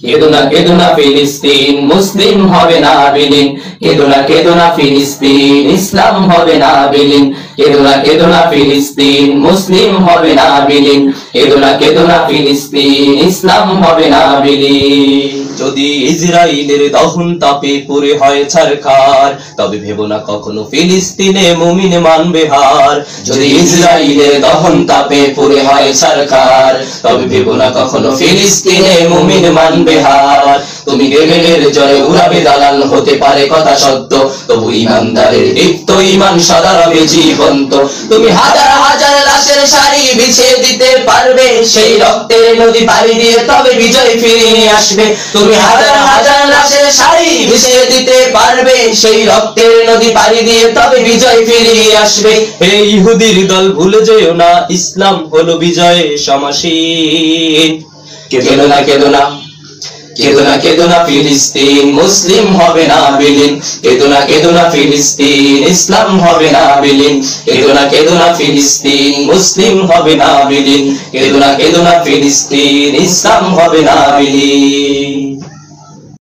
কেদো না ফিলিস্তিন, মুসলিম হবে না বিলীন। কেদো না ফিলিস্তিন, ইসলাম হবে না বিলীন। কেদো না ফিলিস্তিন, মুসলিম হবে না বিলীন। কেদো না ফিলিস্তিন, ইসলাম হবে না বিলীন। যদি ইসরাইলের দহন তাপে পুড়ে হয় ছারখার, তবে ভেবো না কখনো ফিলিস্তিনে মুমিন মানবে হার। যদি ইসরাইলের দহন তাপে পুড়ে হয় ছারখার, তবে ভেবো না কখনো ফিলিস্তিনে মুমিন মানবে হার। তুমি গেমেলের জয় উড়াবে দালাল, হতে পারে কথা সত্য, তবু ইমানদারের দীপ্ত ঈমান সদা রবে জীবন্ত। তুমি হাজার হাজার লাশের সারি বিছিয়ে দিতে পারবে, সেই রক্তের নদী পাড়ি দিয়ে তবে বিজয় ফিরিয়ে আসবে। তুমি হাজার হাজার লাশের সারি বিছিয়ে দিতে পারবে, সেই রক্তের নদী পাড়ি দিয়ে তবে বিজয় ফিরিয়ে আসবে। এই ইহুদির দল ভুলে যেও না, ইসলাম হলো বিজয়ে সমাসীন। কেদো না ফিলিস্তিন, মুসলিম হবে না বিলীন। কেদো না ফিলিস্তিন, ইসলাম হবে না বিলীন। কেদো না ফিলিস্তিন, মুসলিম হবে না বিলীন। কেদো না ফিলিস্তিন, ইসলাম হবে না বিলীন।